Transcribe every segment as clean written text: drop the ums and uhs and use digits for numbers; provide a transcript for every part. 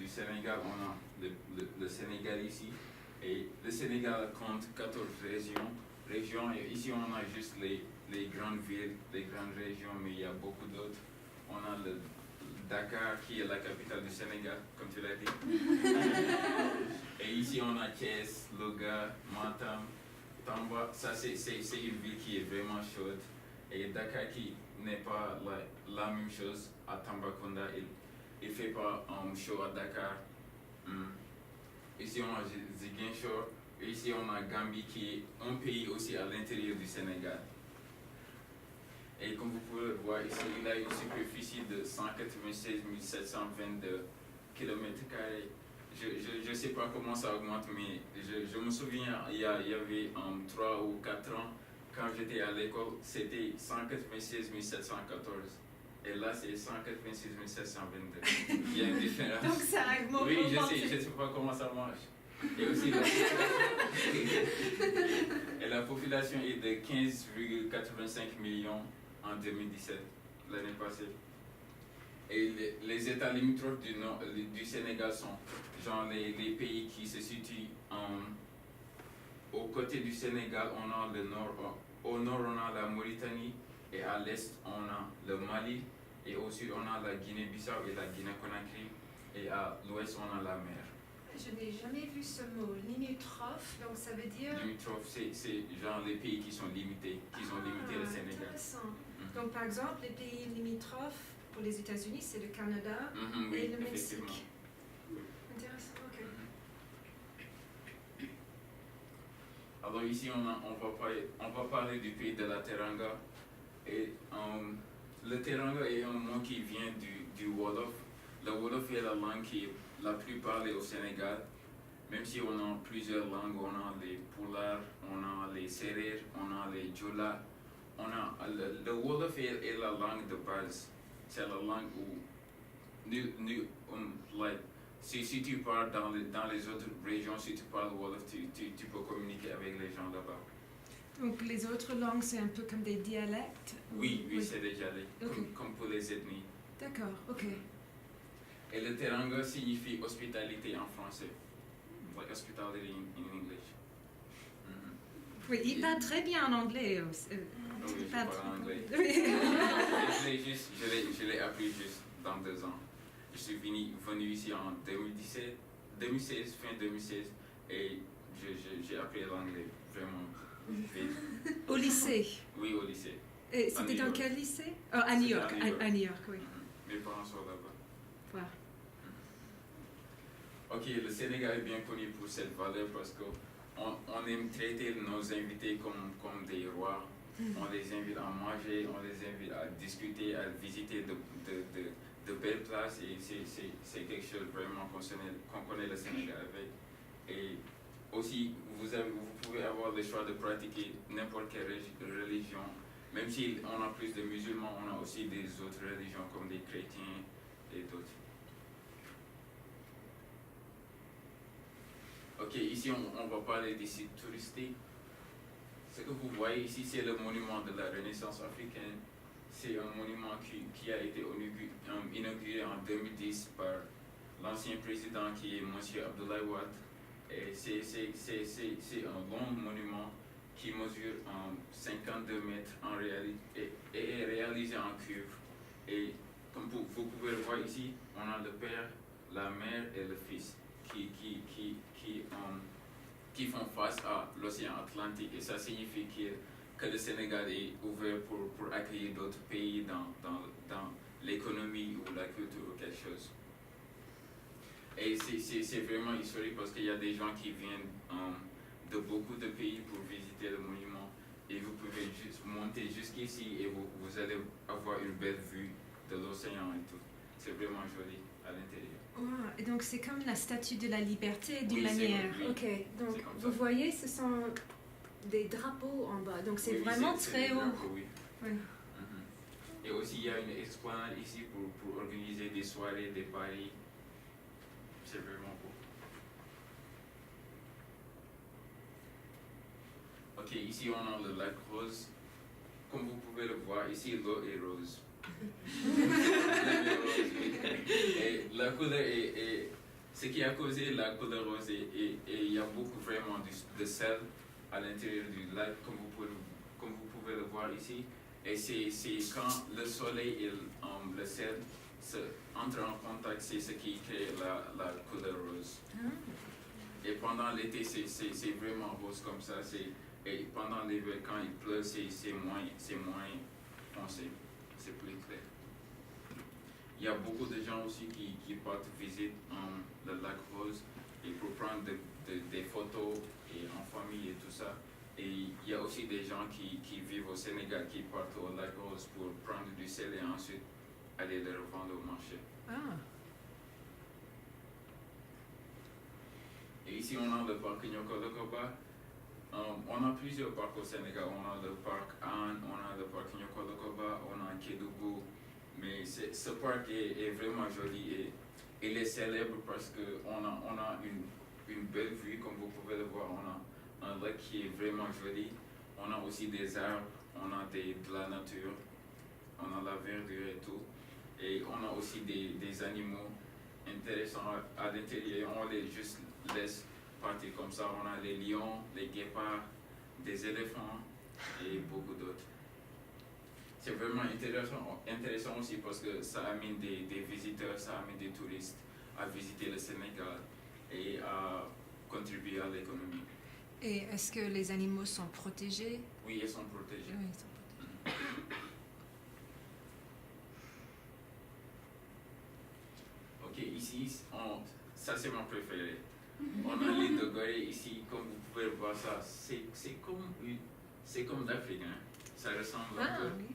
du Sénégal, on a le Sénégal ici. Et le Sénégal compte 14 régions et ici on a juste les grandes villes, les grandes régions, mais il y a beaucoup d'autres. On a le Dakar qui est la capitale du Sénégal, comme tu l'as dit. Et ici on a Thiès, Louga, Matam, Tamba. Ça c'est une ville qui est vraiment chaude. Et Dakar qui n'est pas la même chose à Tambacounda. Il fait pas chaud à Dakar. Ici on a Ziguinchor. Et ici on a Gambie qui est un pays aussi à l'intérieur du Sénégal. Et comme vous pouvez le voir ici, il a une superficie de 196 722 km². Je ne sais pas comment ça augmente, mais je me souviens, il y avait 3 ou 4 ans, quand j'étais à l'école, c'était 196 714. Et là, c'est 196 722. Il y a une différence. Donc ça augmente. Oui, je ne sais pas comment ça marche. Et aussi, la population est de 15,85 millions en 2017, l'année passée. Et les États limitrophes du Sénégal sont genre les pays qui se situent aux côtés du Sénégal. On a le nord, au nord on a la Mauritanie et à l'est on a le Mali et au sud on a la Guinée-Bissau et la Guinée-Conakry et à l'ouest on a la mer. Je n'ai jamais vu ce mot, limitrophe, donc ça veut dire... Limitrophe, c'est genre les pays qui sont limités, qui ont limité le Sénégal. Intéressant. Donc par exemple, les pays limitrophes pour les États-Unis, c'est le Canada oui, et le Mexique. Oui. Intéressant, ok. Alors ici, on va parler du pays de la Teranga. Et le Teranga est un mot qui vient du Wolof. Le Wolof est la langue qui est la plus parlée au Sénégal. Même si on a plusieurs langues, on a les Pulaar, on a les Serer, on a les Joola. Le Wolof est la langue de base. C'est la langue où, si tu parles dans les autres régions, si tu parles Wolof, tu peux communiquer avec les gens là-bas. Donc les autres langues, c'est un peu comme des dialectes? Oui, c'est des dialectes, okay. comme pour les ethnies. D'accord, ok. Et le Teranga signifie hospitalité en français. Like hospitality in English. Oui, il parle très bien en anglais aussi. Oui, je parle en anglais. Je l'ai appris juste dans 2 ans. Je suis venu ici en 2016, fin 2016, et j'ai appris l'anglais vraiment vite. Au lycée? Oui, au lycée. Et c'était dans quel lycée? Oh, à New York. À New York, oui. Mes parents sont là-bas. Voilà. Ok, le Sénégal est bien connu pour cette valeur parce qu'on aime traiter nos invités comme des rois. On les invite à manger, on les invite à discuter, à visiter de belles places et c'est quelque chose vraiment qu'on connaît le Sénégal avec. Et aussi, vous pouvez avoir le choix de pratiquer n'importe quelle religion. Même si on a plus de musulmans, on a aussi des autres religions comme des chrétiens et d'autres. Ok, ici on va parler des sites touristiques. Ce que vous voyez ici, c'est le monument de la Renaissance africaine. C'est un monument qui a été inauguré en 2010 par l'ancien président qui est M. Abdoulaye Wade. Et c'est un long monument qui mesure 52 mètres en réalité et est réalisé en cuivre. Et comme vous pouvez le voir ici, on a le père, la mère et le fils qui font face à l'océan Atlantique et ça signifie que le Sénégal est ouvert pour accueillir d'autres pays dans l'économie ou la culture ou quelque chose. Et c'est vraiment historique parce qu'il y a des gens qui viennent de beaucoup de pays pour visiter le monument et vous pouvez juste monter jusqu'ici et vous allez avoir une belle vue de l'océan et tout. C'est vraiment joli à l'intérieur. Wow. Et donc c'est comme la statue de la liberté d'une oui, manière. Oui. Ok, donc vous voyez, ce sont des drapeaux en bas, donc c'est oui, vraiment très haut. Drapeaux, oui. Oui. Et aussi il y a une esplanade ici pour organiser des soirées, des paris. C'est vraiment beau. Ok, ici on a le lac Rose. Comme vous pouvez le voir, ici l'eau est rose. Et la couleur est ce qui a causé la couleur rose et il y a beaucoup vraiment de sel à l'intérieur du lac, comme vous pouvez le voir ici. Et c'est quand le soleil et le sel entrent en contact, c'est ce qui crée la couleur rose. Et pendant l'été, c'est vraiment rose comme ça. Et pendant l'hiver, quand il pleut, c'est moins foncé, c'est plus clair. Il y a beaucoup de gens aussi qui partent visiter le lac Rose et pour prendre des photos et en famille et tout ça. Et il y a aussi des gens qui vivent au Sénégal qui partent au lac Rose pour prendre du sel et ensuite aller le revendre au marché. Ah. Et ici on a le parc Nyokolokoba. On a plusieurs parcs au Sénégal. On a le parc Anne, on a le parc Nyokolokoba, on a Kédougou. Mais ce parc est vraiment joli et il est célèbre parce qu'on a une belle vue, comme vous pouvez le voir. On a un lac qui est vraiment joli. On a aussi des arbres, on a de la nature, on a la verdure et tout. Et on a aussi des animaux intéressants à l'intérieur. On les juste laisse partir comme ça. On a les lions, les guépards, des éléphants et beaucoup d'autres. C'est vraiment intéressant aussi parce que ça amène des visiteurs, ça amène des touristes à visiter le Sénégal et à contribuer à l'économie. Et est-ce que les animaux sont protégés? Oui, ils sont protégés. Oui, ils sont protégés. Ok, ici, ça c'est mon préféré. On a l'île de Gorée ici, comme vous pouvez voir ça, c'est comme l'Afrique, hein. Ça ressemble un peu. Oui.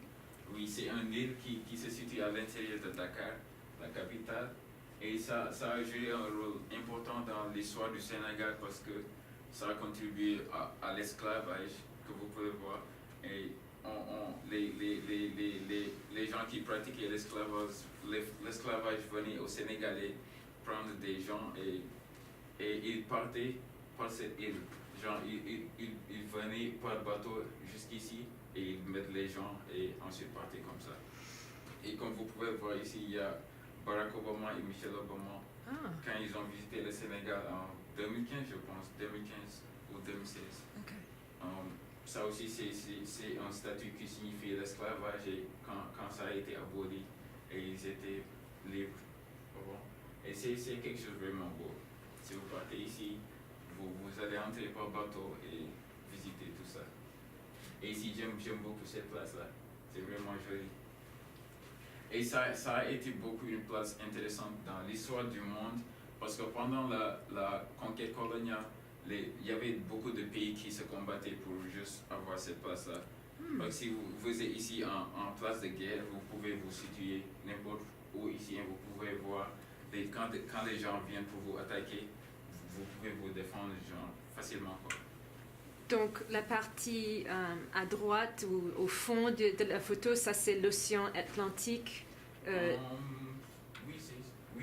Oui, c'est une île qui se situe à l'intérieur de Dakar, la capitale. Et ça a joué un rôle important dans l'histoire du Sénégal parce que ça a contribué à l'esclavage, que vous pouvez voir. Et les gens qui pratiquaient l'esclavage venaient au Sénégal et prendre des gens et ils partaient par cette île. Genre, ils venaient par bateau jusqu'ici et ils mettent les gens et ensuite partaient comme ça. Et comme vous pouvez voir ici, il y a Barack Obama et Michelle Obama quand ils ont visité le Sénégal en 2015, je pense, 2015 ou 2016. Okay. Ça aussi, c'est un statut qui signifie l'esclavage et quand ça a été aboli et ils étaient libres. Et c'est quelque chose de vraiment beau. Si vous partez ici, vous allez entrer par bateau et visiter tout ça. Et ici, j'aime beaucoup cette place-là. C'est vraiment joli. Et ça a été beaucoup une place intéressante dans l'histoire du monde parce que pendant la conquête coloniale, il y avait beaucoup de pays qui se combattaient pour juste avoir cette place-là. Donc si vous êtes ici en place de guerre, vous pouvez vous situer n'importe où ici et vous pouvez voir quand les gens viennent pour vous attaquer, vous pouvez vous défendre genre, facilement. Quoi. Donc la partie à droite ou au fond de la photo, ça c'est l'océan Atlantique. Oui,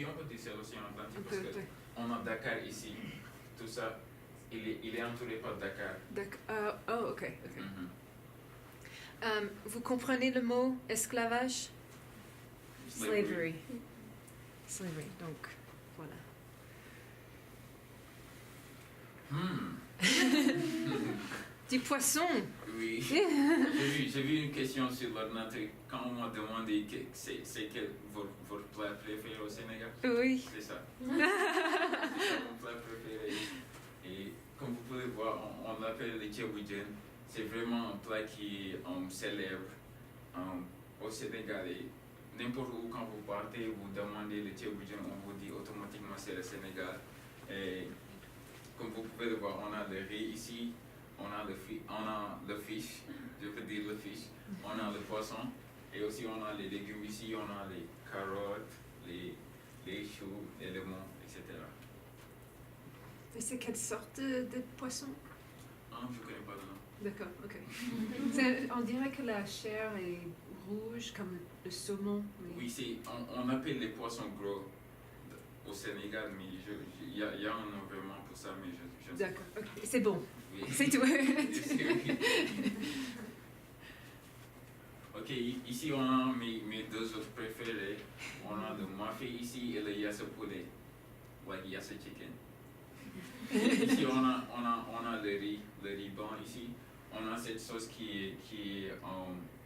on peut dire c'est l'océan Atlantique parce qu'on a Dakar ici. Tout ça, il est entouré par Dakar. Oh, ok. Vous comprenez le mot esclavage? Slavery. Slavery, donc voilà. Du poisson. Oui, j'ai vu une question sur l'ordinateur quand on m'a demandé c'est quel votre plat préféré au Sénégal. Oui. C'est ça. C'est mon plat préféré. Et comme vous pouvez voir, on l'appelle le tchéboujen. C'est vraiment un plat qui est célèbre au Sénégal. Et n'importe où quand vous partez, vous demandez le tchéboujen, on vous dit automatiquement c'est le Sénégal. Et comme vous pouvez le voir, on a le riz ici. On a le fish, je peux dire le fish, on a le poisson et aussi on a les légumes ici, on a les carottes, les choux, les lemons, etc. Et c'est quelle sorte de poisson? Je ne connais pas le nom. D'accord, ok. On dirait que la chair est rouge comme le saumon. Mais... Oui, on appelle les poissons gros au Sénégal, mais il y a un nom vraiment pour ça, mais je ne sais pas. D'accord, ok, c'est bon. Oui. C'est tout. Ok, ici on a mes deux autres préférés. On a le mafé ici et le yassa poulet. like Yassa Chicken. Ici, on a le riz blanc ici. On a cette sauce qui est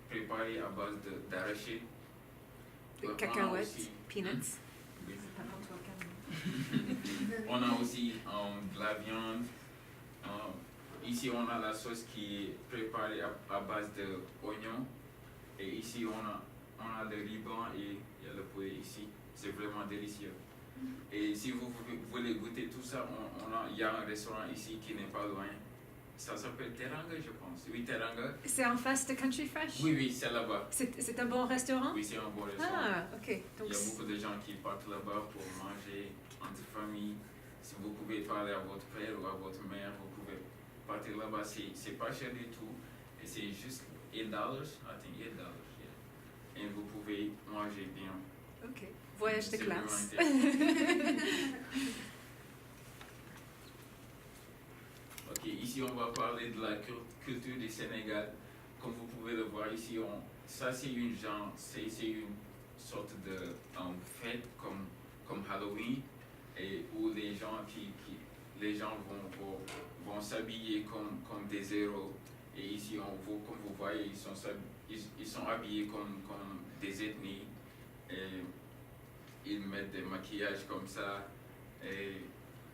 préparée à base d'arachide. Cacahuètes, peanuts. Oui. C'est pas pour toi, Camille. On a aussi de la viande. Ici, on a la sauce qui est préparée à base d'oignons. Et ici, on a le riz blanc et il y a le poulet ici. C'est vraiment délicieux. Et si vous voulez goûter tout ça, il y a un restaurant ici qui n'est pas loin. Ça s'appelle Teranga, je pense. Oui, Teranga. C'est en face de Country Fresh? Oui, c'est là-bas. C'est un bon restaurant? Oui, c'est un bon restaurant. Ah, ok. Donc, Il y a beaucoup de gens qui partent là-bas pour manger entre familles. Si vous pouvez parler à votre père ou à votre mère, vous pouvez partir là-bas. C'est pas cher du tout. Et c'est juste $8, I think $8, yeah. Et vous pouvez manger bien. ok. Voyage de C'est classe. vraiment intéressant. Ok, ici on va parler de la culture du Sénégal. Comme vous pouvez le voir ici, ça c'est une sorte de fête comme Halloween, et où les gens vont s'habiller comme des héros. Et ici, comme vous voyez, ils sont habillés comme des ethnies. Et ils mettent des maquillages comme ça. Et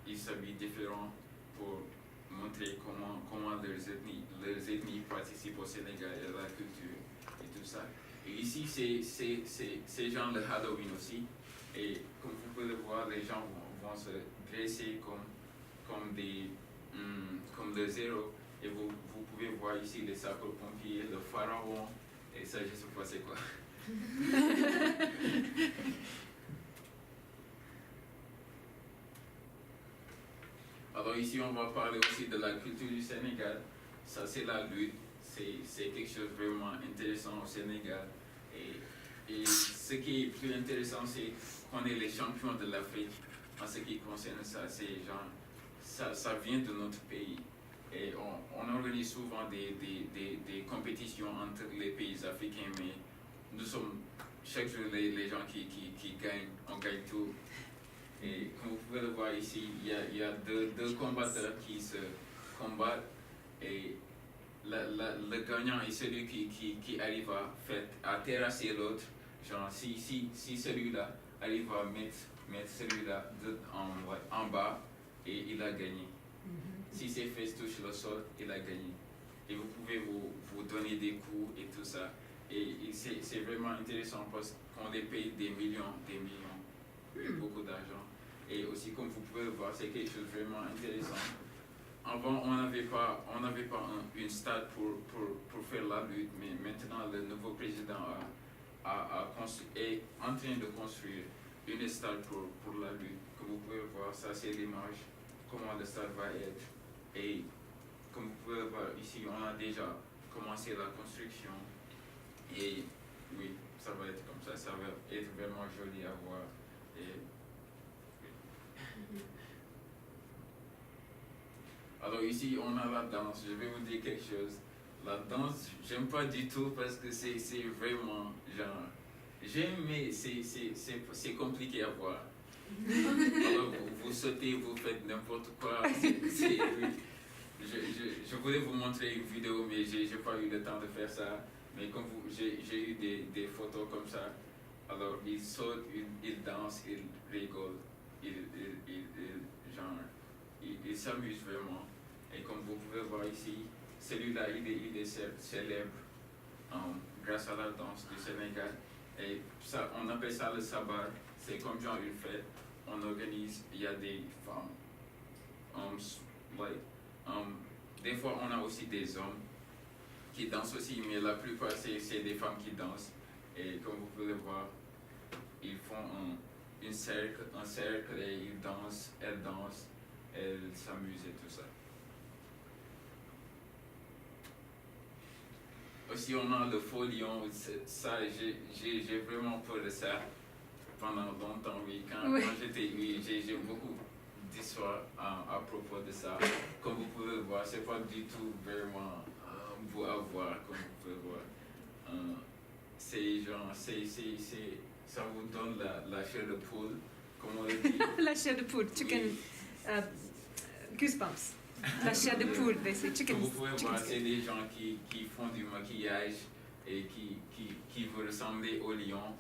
ils s'habillent différents pour montrer comment leurs ethnies participent au Sénégal et à la culture et tout ça. Et ici, c'est genre le Halloween aussi. Et comme vous pouvez le voir, les gens vont se dresser comme des héros. Et vous pouvez voir ici les sapeurs-pompiers, le pharaon, et ça, je ne sais pas c'est quoi. Alors ici, on va parler aussi de la culture du Sénégal. Ça, c'est la lutte. C'est quelque chose de vraiment intéressant au Sénégal. Et ce qui est plus intéressant, c'est qu'on est les champions de l'Afrique en ce qui concerne ça. C'est genre, ça vient de notre pays. Et on organise souvent des compétitions entre les pays africains, mais nous sommes chaque jour les gens qui gagnent, on gagne tout. Et comme vous pouvez le voir ici, il y a deux combatteurs qui se combattent, et le gagnant est celui qui arrive à terrasser l'autre. Genre, si celui-là arrive à mettre celui-là en bas, et il a gagné. Si ses fesses touchent le sol, il a gagné. Et vous pouvez vous donner des coups et tout ça. Et c'est vraiment intéressant parce qu'on les paye des millions, beaucoup d'argent. Et aussi, comme vous pouvez le voir, c'est quelque chose de vraiment intéressant. Avant, on n'avait pas une stade pour faire la lutte, mais maintenant, le nouveau président est en train de construire une stade pour la lutte. Comme vous pouvez le voir, ça c'est l'image, comment le stade va être. Et comme vous pouvez le voir ici, on a déjà commencé la construction. Et oui, ça va être comme ça va être vraiment joli à voir. Et alors ici, on a la danse. Je vais vous dire quelque chose. La danse, j'aime pas du tout parce que c'est vraiment genre... J'aime, mais c'est compliqué à voir. Alors vous sautez, vous faites n'importe quoi. Je voulais vous montrer une vidéo, mais j'ai pas eu le temps de faire ça. Mais comme j'ai eu des photos comme ça. Alors ils sautent, ils dansent, ils rigolent, ils s'amusent vraiment. Et comme vous pouvez voir ici, celui-là il est célèbre grâce à la danse du Sénégal. Et ça, on appelle ça le sabar. C'est comme genre une fête. On organise, il y a des femmes. Des fois, on a aussi des hommes qui dansent aussi, mais la plupart, c'est des femmes qui dansent. Et comme vous pouvez le voir, ils font un cercle et ils dansent, elles s'amusent et tout ça. Aussi, on a le faux lion. Ça, j'ai vraiment peur de ça pendant longtemps. Oui. Quand j'étais, j'ai beaucoup d'histoires à propos de ça. Comme vous pouvez le voir, c'est pas du tout vraiment beau à voir, comme vous pouvez le voir. C'est genre, ça vous donne la chair de poule comment on le dit? La chair de poule, chicken, Oui. goosebumps. La chair de poule, mais c'est chicken. Vous pouvez chicken voir, skin. c'est des gens qui font du maquillage et qui veulent ressembler au lion.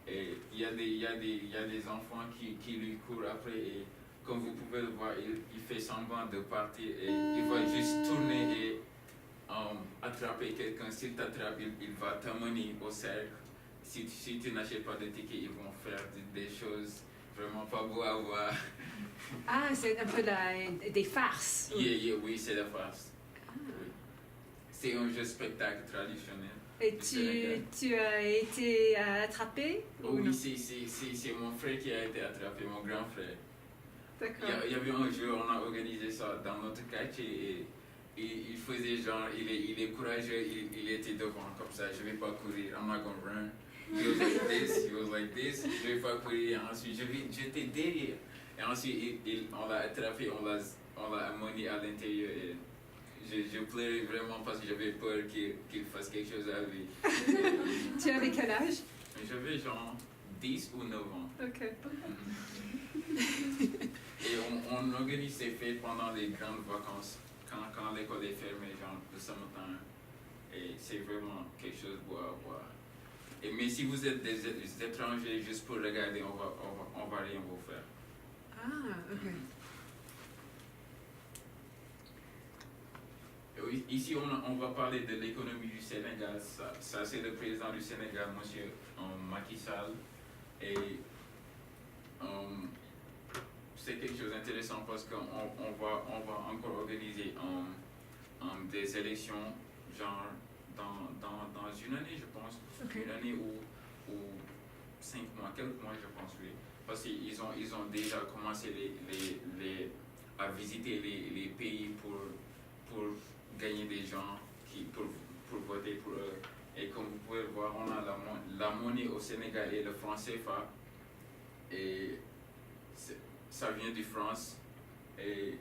Et il y a des enfants qui lui courent après et comme vous pouvez le voir, il fait semblant de partir et il va juste tourner et attraper quelqu'un. S'il t'attrape, il va t'amener au cercle. Si tu n'achètes pas de ticket, ils vont faire des choses vraiment pas beaux à voir. Ah, c'est un peu des farces. Oui, c'est la farce. Oui. C'est un jeu spectacle traditionnel. Et du Sénégal. tu as été attrapé ou Oui, non? c'est mon frère qui a été attrapé, mon grand frère. D'accord. Il y avait un jeu, on a organisé ça dans notre quartier et il faisait genre, il est courageux, il était devant comme ça, je vais pas courir, I'm not gonna run. He was like this, je vais pas courir, ensuite j'étais derrière. Et ensuite on l'a attrapé, on l'a amené à l'intérieur et je pleurais vraiment parce que j'avais peur qu'il fasse quelque chose à lui. Tu avais quel âge? J'avais genre 10 ou 9 ans. Ok. Et on organise ces fêtes pendant les grandes vacances, quand l'école est fermée, genre le summertime. Et c'est vraiment quelque chose de beau à voir. Mais si vous êtes des étrangers juste pour regarder, on va rien vous faire. Ah, ok. Et oui, ici, on va parler de l'économie du Sénégal. Ça c'est le président du Sénégal, monsieur Macky Sall. Et c'est quelque chose d'intéressant parce qu'on va encore organiser des élections, genre dans une année, je pense. Ok. Une année ou 5 mois, quelques mois, je pense, oui. Parce qu'ils ont déjà commencé à visiter les pays pour gagner des gens pour voter pour eux. Et comme vous pouvez le voir, on a la monnaie au Sénégal et le franc CFA. Et ça vient de France. Et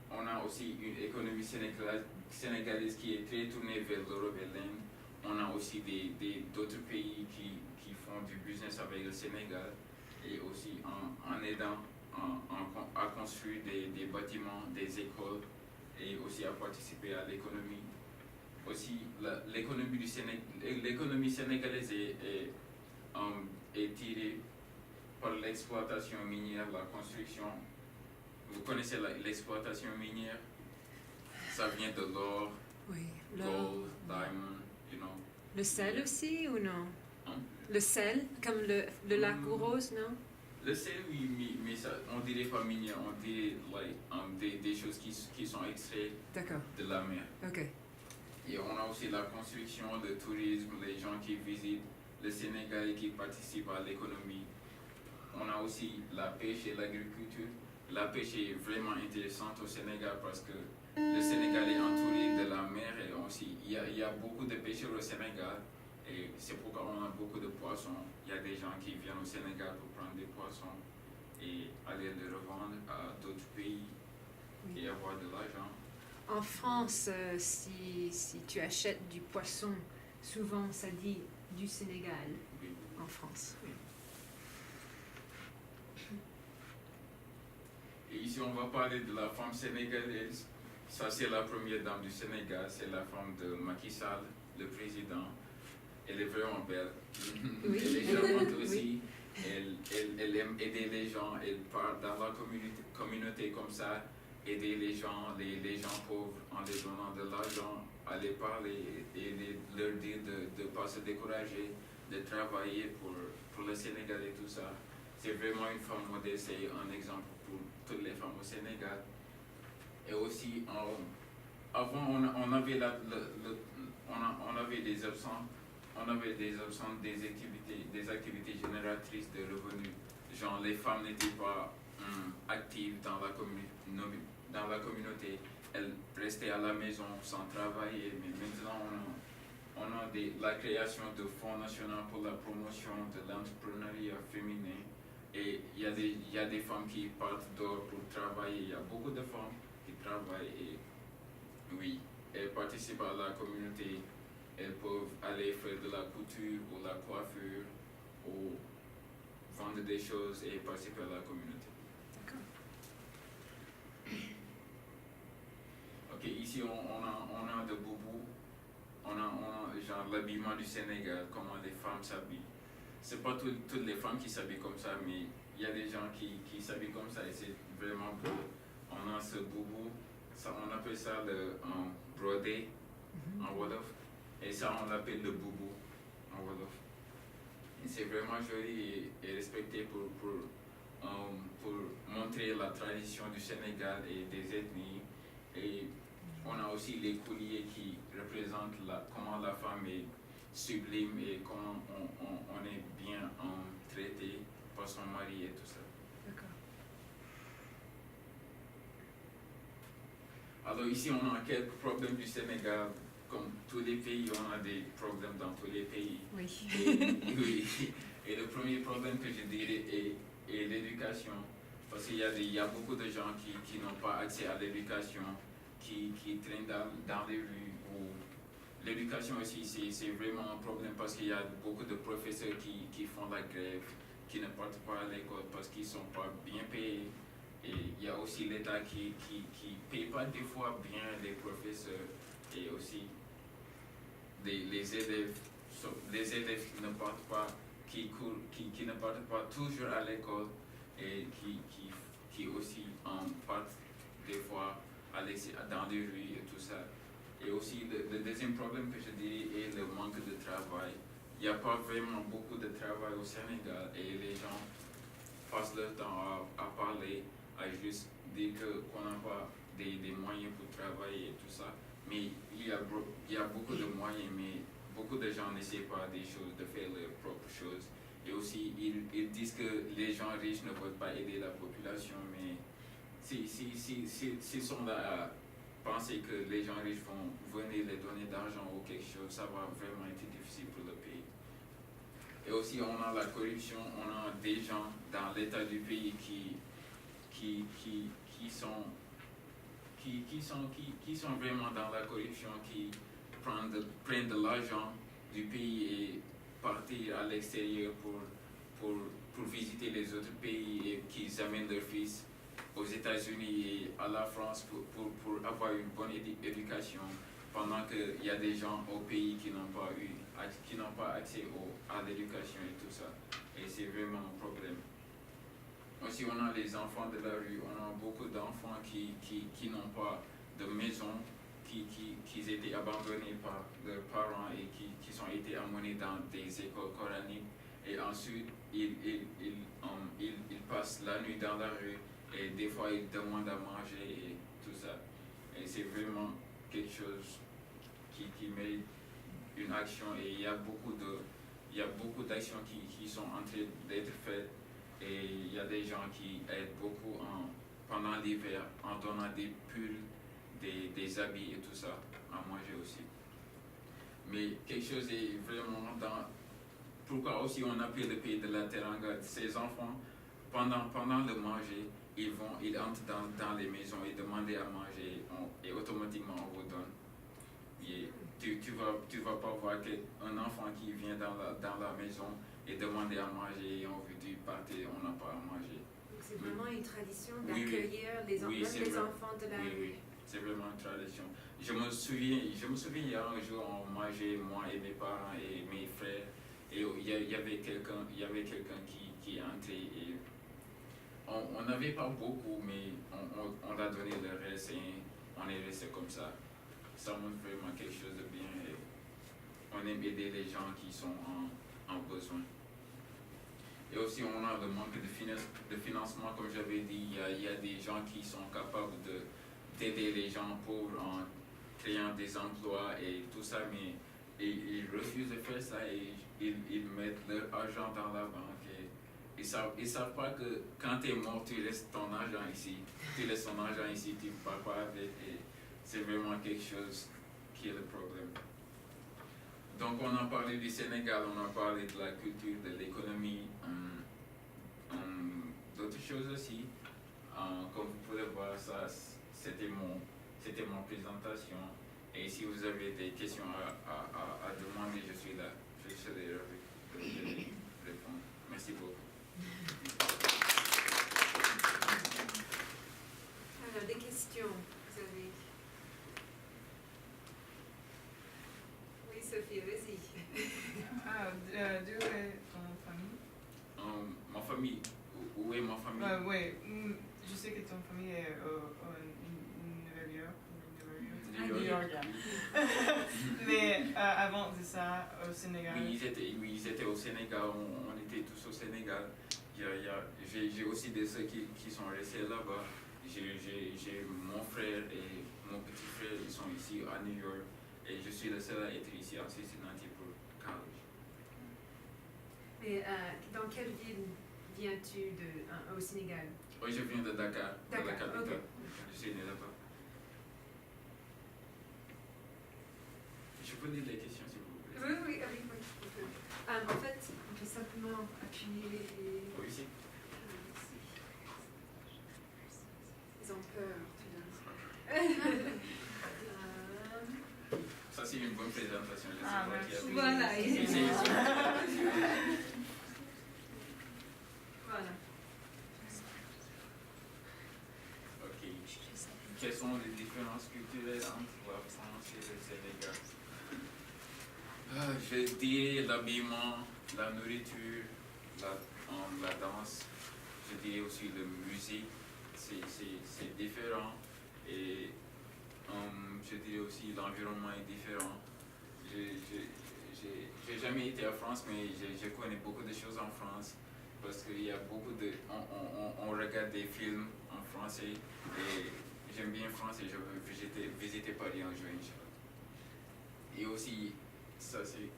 on a aussi une économie sénégalaise qui est très tournée vers l'Europe et l'Inde. On a aussi d'autres pays qui font du business avec le Sénégal et aussi en aidant à construire des bâtiments, des écoles et aussi à participer à l'économie. Aussi, l'économie sénégalaise est tirée par l'exploitation minière, la construction. Vous connaissez l'exploitation minière? Ça vient de l'or, Oui. gold, diamond, you know. Le sel aussi ou non? Hein? Le sel, comme le lac rose, non? Le sel, oui, mais ça, on dirait pas minière, on dirait des choses qui sont extraites D'accord. de la mer. Ok. Et on a aussi la construction, le tourisme, les gens qui visitent le Sénégal et qui participent à l'économie. On a aussi la pêche et l'agriculture. La pêche est vraiment intéressante au Sénégal parce que le Sénégal est entouré de la mer et aussi il y a beaucoup de pêcheurs au Sénégal et c'est pourquoi on a beaucoup de poissons. Il y a des gens qui viennent au Sénégal pour prendre des poissons et aller les revendre à d'autres pays et avoir de l'argent. En France, si tu achètes du poisson, souvent ça dit du Sénégal Oui. en France. Oui. Et ici, on va parler de la femme sénégalaise. Ça, c'est la première dame du Sénégal. C'est la femme de Macky Sall, le président. Elle est vraiment belle. Oui. Elle est charmante Oui. aussi. Elle aime aider les gens. Elle part dans la communauté comme ça, aider les gens pauvres en les donnant de l'argent, à les parler et leur dire de ne pas se décourager, de travailler pour le Sénégal et tout ça. C'est vraiment une femme modèle, c'est un exemple pour toutes les femmes au Sénégal. Et aussi, avant, on avait des absents, des activités génératrices de revenus. Genre, les femmes n'étaient pas actives dans la communauté. Elles restaient à la maison sans travailler. Mais maintenant, on a la création de fonds nationaux pour la promotion de l'entrepreneuriat féminin. Et il y a des femmes qui partent dehors pour travailler. Il y a beaucoup de femmes qui travaillent et oui, elles participent à la communauté. Elles peuvent aller faire de la couture ou la coiffure ou vendre des choses et participer à la communauté. D'accord. Ok, ici on a de boubou, on a genre l'habillement du Sénégal, comment les femmes s'habillent. C'est pas toutes les femmes qui s'habillent comme ça, mais il y a des gens qui s'habillent comme ça et c'est vraiment beau. On a ce boubou, ça, on appelle ça le brodé en Wolof, et ça on l'appelle le boubou en Wolof. Et c'est vraiment joli et respecté pour montrer la tradition du Sénégal et des ethnies. Et on a aussi les colliers qui représentent comment la femme est sublime et comment on est bien traité par son mari et tout ça. D'accord. Alors ici on a quelques problèmes du Sénégal. Comme tous les pays, on a des problèmes dans tous les pays. Oui. Oui. Et le premier problème que je dirais est l'éducation. Parce qu'il y a beaucoup de gens qui n'ont pas accès à l'éducation, qui traînent dans les rues. L'éducation aussi, c'est vraiment un problème parce qu'il y a beaucoup de professeurs qui font la grève, qui ne partent pas à l'école parce qu'ils ne sont pas bien payés. Et il y a aussi l'État qui ne paye pas des fois bien les professeurs et aussi les élèves qui ne partent pas, qui ne partent pas toujours à l'école et qui aussi partent des fois dans les rues et tout ça. Et aussi le deuxième problème que je dirais est le manque de travail. Il n'y a pas vraiment beaucoup de travail au Sénégal et les gens passent leur temps à parler, à juste dire qu'on n'a pas des moyens pour travailler et tout ça. Mais il y a beaucoup de moyens, mais beaucoup de gens n'essaient pas des choses, de faire leurs propres choses. Et aussi, ils disent que les gens riches ne veulent pas aider la population, mais s'ils sont là à penser que les gens riches vont venir les donner d'argent ou quelque chose, ça va vraiment être difficile pour le pays. Et aussi, on a la corruption, on a des gens dans l'état du pays qui sont vraiment dans la corruption, qui prennent de l'argent du pays et partir à l'extérieur pour visiter les autres pays et qu'ils amènent leurs fils aux États-Unis et à la France pour avoir une bonne éducation, pendant qu'il y a des gens au pays qui n'ont pas accès à l'éducation et tout ça. Et c'est vraiment un problème. Aussi, on a les enfants de la rue, on a beaucoup d'enfants qui n'ont pas de maison, qui étaient abandonnés par leurs parents et qui ont été amenés dans des écoles coraniques. Et ensuite, ils passent la nuit dans la rue et des fois ils demandent à manger et tout ça. Et c'est vraiment quelque chose qui mérite une action et il y a beaucoup d'actions qui sont en train d'être faites. Et il y a des gens qui aident beaucoup pendant l'hiver en donnant des pulls, des habits et tout ça, à manger aussi. Mais quelque chose est vraiment pourquoi aussi on appelle le pays de la Teranga, ces enfants, pendant le manger, ils entrent dans les maisons et demandent à manger et automatiquement on vous donne. Et tu vas pas voir un enfant qui vient dans la maison et demander à manger et on veut dire partez, on n'a pas à manger. Donc c'est vraiment une tradition Oui, d'accueillir les enfants de la rue. Oui, c'est vraiment une tradition. Je me souviens, il y a un jour, on mangeait, moi et mes parents et mes frères, et il y avait quelqu'un qui est entré et on n'avait pas beaucoup, mais on a donné le reste et on est resté comme ça. Ça montre vraiment quelque chose de bien et on aime aider les gens qui sont en besoin. Et aussi on a le manque de financement, comme j'avais dit, il y a des gens qui sont capables d'aider les gens pauvres en créant des emplois et tout ça, mais ils refusent de faire ça et ils mettent leur argent dans la banque. Et ils savent pas que quand tu es mort, tu laisses ton argent ici. Tu laisses ton argent ici, tu ne pars pas avec. Et c'est vraiment quelque chose qui est le problème. Donc on a parlé du Sénégal, on a parlé de la culture, de l'économie, d'autres choses aussi. Comme vous pouvez voir, ça c'était mon présentation. Et si vous avez des questions à demander, je suis là. Je serai ravi de répondre. Merci beaucoup. Sophie, vas-y. D'où est ton famille? Ma famille, où est ma famille? Oui, je sais que ton famille est au New York. Mais avant de ça, au Sénégal. Oui, ils étaient au Sénégal, on était tous au Sénégal. J'ai aussi des sœurs qui sont restés là-bas. J'ai mon frère et mon petit frère, ils sont ici à New York. Et je suis le seul à être ici à Cincinnati pour college. Et dans quelle ville viens-tu au Sénégal? Oui, je viens de Dakar, de la capitale. Okay. Je suis né là-bas. Je peux lire les questions si vous voulez. Oui. En fait, on peut simplement appuyer et... Oui, ici. Ils ont peur, tout d'un coup. Ça, c'est une bonne présentation. Je sais Ah, pas qui a merci. vu. Voilà. C'est- Voilà. Ok. Quelles sont les différences culturelles entre la France et le Sénégal? Je dirais l'habillement, la nourriture, la danse. Je dirais aussi la musique. C'est différent. Et je dirais aussi l'environnement est différent. J'ai jamais été en France, mais je connais beaucoup de choses en France. Parce qu'il y a beaucoup de... On regarde des films en français et j'aime bien le français, je veux visiter Paris un jour, Inch'Allah. Et aussi, ça c'est...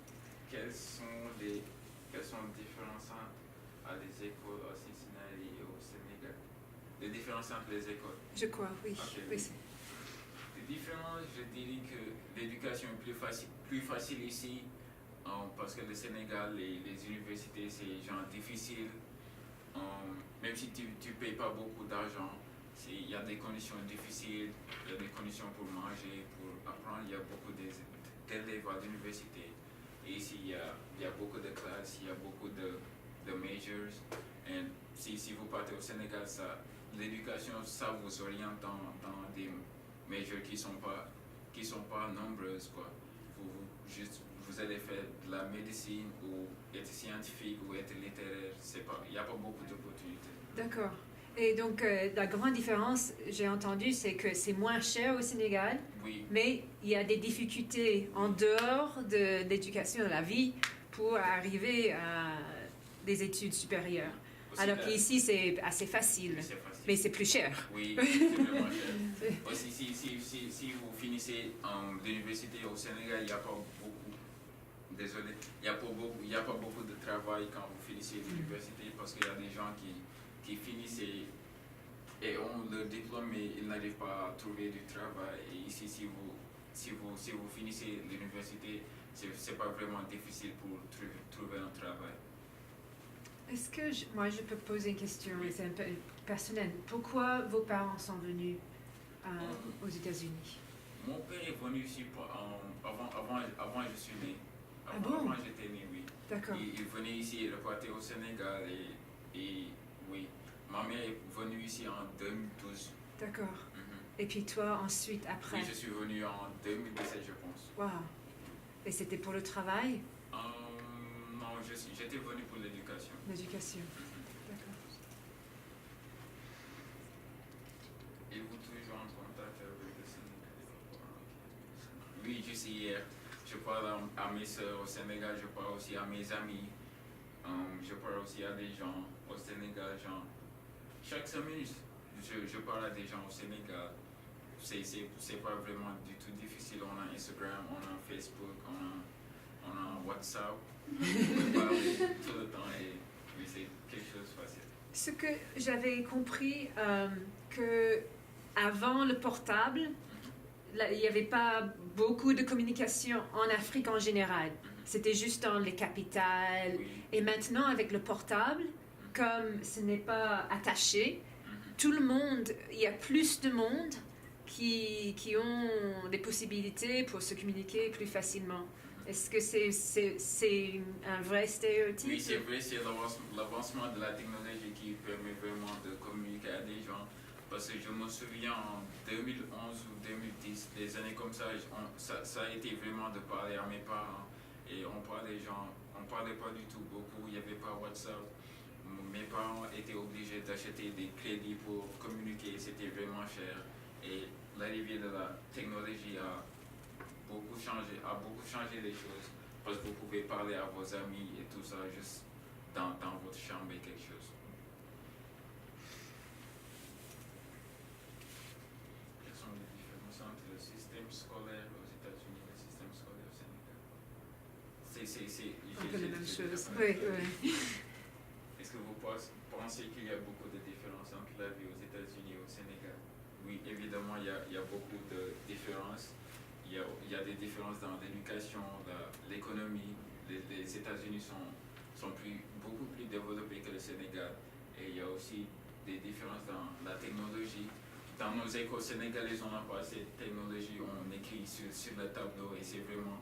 Quelles sont les différences entre les écoles à Cincinnati et au Sénégal? Les différences entre les écoles? Je crois, oui. Ok. Oui. Les différences, je dirais que l'éducation est plus facile ici. Parce que le Sénégal, les universités, c'est genre difficile. Même si tu ne payes pas beaucoup d'argent, il y a des conditions difficiles, il y a des conditions pour manger, pour apprendre. Il y a beaucoup d'élèves à l'université. Et ici, il y a beaucoup de classes, il y a beaucoup de majors. Et si vous partez au Sénégal, l'éducation, ça vous oriente dans des majors qui sont pas nombreuses, quoi. Vous allez faire de la médecine ou être scientifique ou être littéraire, il n'y a pas beaucoup d'opportunités. D'accord. Et donc, la grande différence, j'ai entendu, c'est que c'est moins cher au Sénégal, Oui, mais il y a des difficultés en dehors de l'éducation, de la vie, pour arriver à des études supérieures. aussi Alors qu'ici, c'est assez facile, c'est facile. mais c'est plus cher. Oui, c'est vraiment cher. Aussi, si vous finissez l'université au Sénégal, il n'y a pas beaucoup. Désolé, il n'y a pas beaucoup de travail quand vous finissez l'université parce qu'il y a des gens qui finissent et ont leur diplôme mais ils n'arrivent pas à trouver du travail. Et ici, si vous finissez l'université, c'est pas vraiment difficile pour trouver un travail. Est-ce que moi je peux poser une question, Oui. c'est un peu personnel. Pourquoi vos parents sont venus aux États-Unis? Mon père est venu ici avant je suis né. Ah bon? Avant j'étais né, oui. D'accord. Il venait ici, il repartait au Sénégal et oui. Ma mère est venue ici en 2012. D'accord. Mhm. Et puis toi, ensuite, après? Oui, je suis venu en 2017, je pense. Wow. Et c'était pour le travail, Non, j'étais venu pour l'éducation. l'éducation? Mhm. D'accord. Êtes-vous toujours en contact avec le Sénégal? Oui, juste hier. Je parle à mes soeurs au Sénégal, je parle aussi à mes amis. Je parle aussi à des gens au Sénégal. Chaque semaine, je parle à des gens au Sénégal. C'est pas vraiment du tout difficile. On a Instagram, on a Facebook, on a WhatsApp. On peut parler tout le temps et oui, c'est quelque chose de facile. Ce que j'avais compris, que avant le portable, il n'y avait pas beaucoup de communication en Afrique en général. C'était juste dans les capitales. Oui. Et maintenant, avec le portable, comme ce n'est pas attaché, Mhm. tout le monde, il y a plus de monde qui ont des possibilités pour se communiquer plus facilement. Est-ce que c'est un vrai stéréotype? Oui, c'est vrai, c'est l'avancement de la technologie qui permet vraiment de communiquer à des gens. Parce que je me souviens en 2011 ou 2010, des années comme ça, ça a été vraiment de parler à mes parents. Et on parlait pas du tout beaucoup, il n'y avait pas WhatsApp. Mes parents étaient obligés d'acheter des crédits pour communiquer, c'était vraiment cher. Et l'arrivée de la technologie a beaucoup changé les choses. Parce que vous pouvez parler à vos amis et tout ça juste dans votre chambre et quelque chose. Quelles sont les différences entre le système scolaire aux États-Unis et le système scolaire au Sénégal? Un peu la même chose. Oui. Oui. Est-ce que vous pensez qu'il y a beaucoup de différences entre la vie aux États-Unis et au Sénégal? Oui, évidemment, il y a beaucoup de différences. Il y a des différences dans l'éducation, l'économie. Les États-Unis sont beaucoup plus développés que le Sénégal. Et il y a aussi des différences dans la technologie. Dans nos écoles sénégalaises, on n'a pas assez de technologie, on écrit sur le tableau et c'est vraiment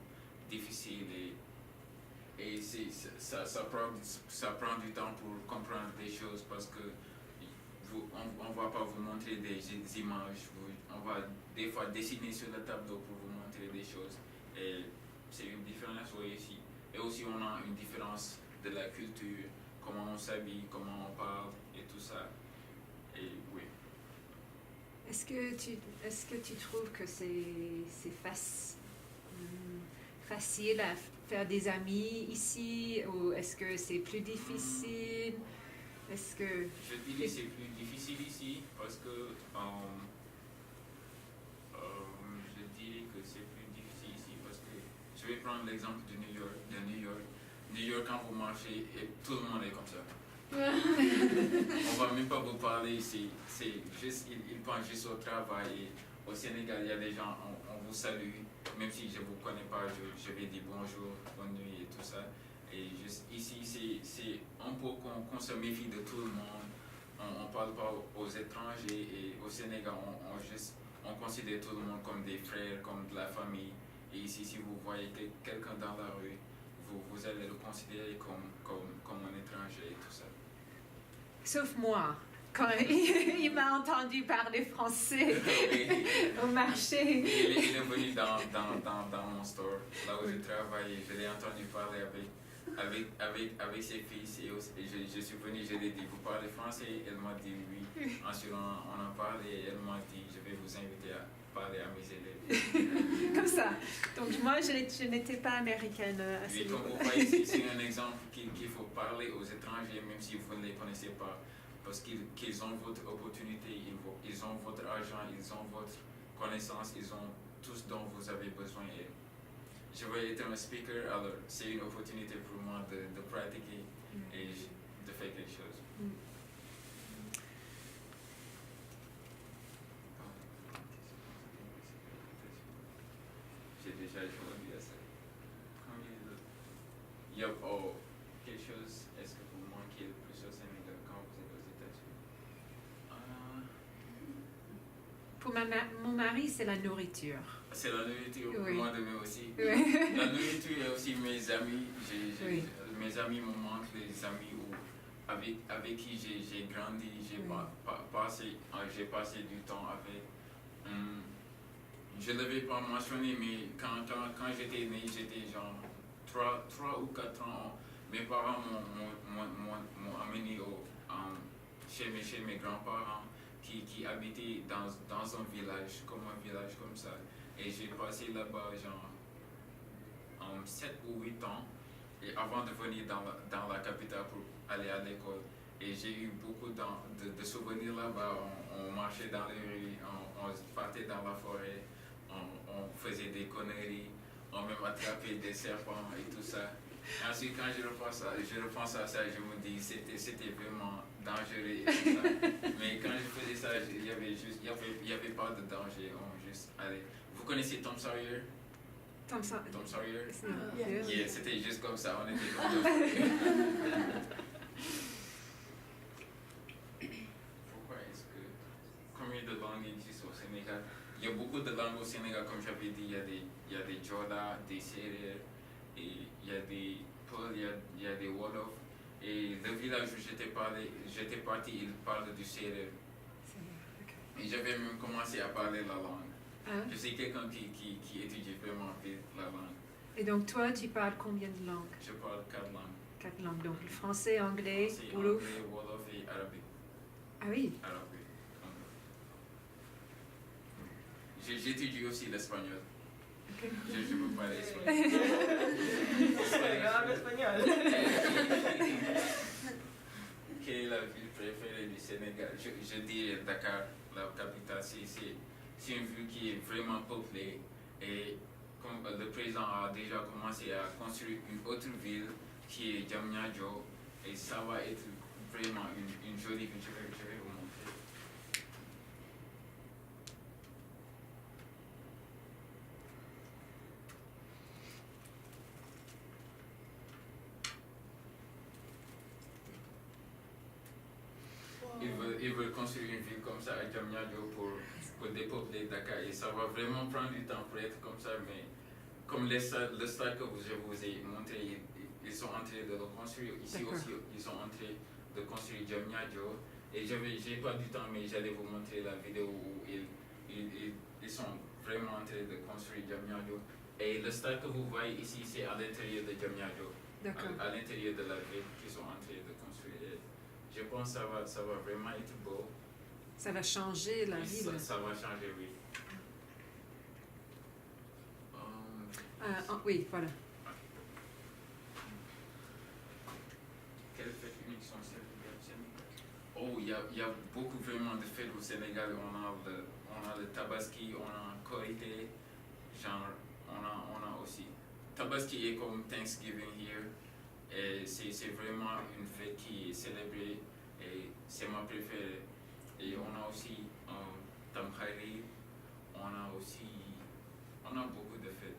difficile. Et ça prend du temps pour comprendre des choses parce que on ne va pas vous montrer des images, on va des fois dessiner sur le tableau pour vous montrer des choses. Et c'est une différence ici. Et aussi on a une différence de la culture, comment on s'habille, comment on parle et tout ça. Et oui. Est-ce que tu trouves que c'est facile à faire des amis ici ou est-ce que c'est plus difficile? Est-ce que... Je dirais que c'est plus difficile ici parce que je dirais que c'est plus difficile ici parce que je vais prendre l'exemple de New York. New York, quand vous marchez, et tout le monde est comme ça. On va même pas vous parler ici. C'est juste, ils pensent juste au travail. Et au Sénégal, il y a des gens, on vous salue, même si je ne vous connais pas, je vais dire bonjour, bonne nuit et tout ça. Et juste ici, c'est un peu qu'on se méfie de tout le monde. On ne parle pas aux étrangers et au Sénégal, on considère tout le monde comme des frères, comme de la famille. Et ici, si vous voyez quelqu'un dans la rue, vous allez le considérer comme un étranger et tout ça. Sauf moi, quand il m'a entendu parler français au marché. Il est venu dans mon store, là où je travaille, je l'ai entendu parler avec ses fils et je suis venu, je lui ai dit, vous parlez français? Elle m'a dit oui. Ensuite on en parlé et elle m'a dit, je vais vous inviter à parler à mes élèves. Comme ça. Donc moi, je n'étais pas américaine à ce Oui, niveau. comme vous voyez, c'est un exemple qu'il faut parler aux étrangers, même si vous ne les connaissez pas. Parce qu'ils ont votre opportunité, ils ont votre argent, ils ont votre connaissance, ils ont tout ce dont vous avez besoin. Et je vais être un speaker, alors c'est une opportunité pour moi de pratiquer et de faire quelque chose. J'ai déjà répondu à ça. Il y a quelque chose, est-ce que vous manquez le plus au Sénégal quand vous êtes aux États-Unis? Pour mon mari, c'est la nourriture. C'est la nourriture, Oui. moi de même aussi. Oui. La nourriture et aussi mes amis. Oui. Mes amis me manquent, les amis avec qui j'ai grandi, j'ai passé du temps avec. Je ne l'avais pas mentionné, mais quand j'étais né, j'étais genre 3 ou 4 ans. Mes parents m'ont amené chez mes grands-parents qui habitaient dans un village comme ça. Et j'ai passé là-bas genre 7 ou 8 ans et avant de venir dans la capitale pour aller à l'école. Et j'ai eu beaucoup de souvenirs là-bas. On marchait dans les rues, on partait dans la forêt, on faisait des conneries, on même attrapait des serpents et tout ça. Et ensuite, quand je repense à ça, je me dis c'était vraiment dangereux et tout ça. Mais quand je faisais ça, il y avait pas de danger, on juste allait. Vous connaissez Tom Sawyer? Tom Sawyer? Tom Sawyer? Yeah. Yeah, c'était juste comme ça, on était dans le forêt. Pourquoi est-ce que combien de langues existent au Sénégal? Il y a beaucoup de langues au Sénégal, comme j'avais dit, il y a des Jola, des Sérères, et il y a des Peul, il y a des Wolof. Et le village où j'étais parti, il parle du Sérère. Et j'avais même commencé à parler la langue. Hein? Je suis quelqu'un qui étudie vraiment vite la langue. Et donc toi, tu parles combien de langues? Je parle 4 langues. 4 langues. Donc le français, anglais, Français, wolof. anglais, wolof et arabe. Ah oui. Arabe. J'étudie aussi l'espagnol. Ok. Je peux parler espagnol. C'est grave espagnol. Quelle est la ville préférée du Sénégal? Je dirais Dakar, la capitale. C'est une ville qui est vraiment peuplée. Et comme le président a déjà commencé à construire une autre ville qui est Diamniadio. Et ça va être vraiment une jolie ville. Je vais vous montrer. Ils veulent construire une ville comme ça à Diamniadio pour dépeupler Dakar et ça va vraiment prendre du temps pour être comme ça, mais comme le stade que je vous ai montré, ils sont en train de le construire. Ici aussi, ils sont en train de construire Diamniadio et j'ai pas du temps, mais j'allais vous montrer la vidéo où ils sont vraiment en train de construire Diamniadio. Et le stade que vous voyez ici, c'est à l'intérieur de Diamniadio, à l'intérieur de la ville qu'ils sont en train de construire. Et je pense que ça va vraiment être beau. Ça va changer la ville. Ça va changer, oui. Oui, voilà. Quelle fête unique sont célébrées au Sénégal? Oh, il y a beaucoup vraiment de fêtes au Sénégal. On a le Tabaski, on a Korité, genre, on a aussi. Tabaski est comme Thanksgiving here. Et c'est vraiment une fête qui est célébrée et c'est ma préférée. Et on a aussi Tamkhari, on a beaucoup de fêtes.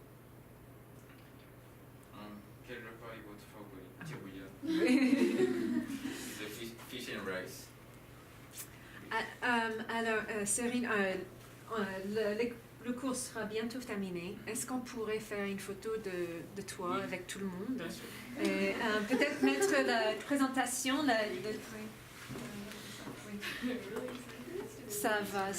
Quel repas est votre favori? Tchébouya. Le fish and rice. Alors, Serine, le cours sera bientôt terminé. Est-ce qu'on pourrait faire une photo de toi avec tout le monde? Bien sûr. Et peut-être mettre la présentation. Ça va.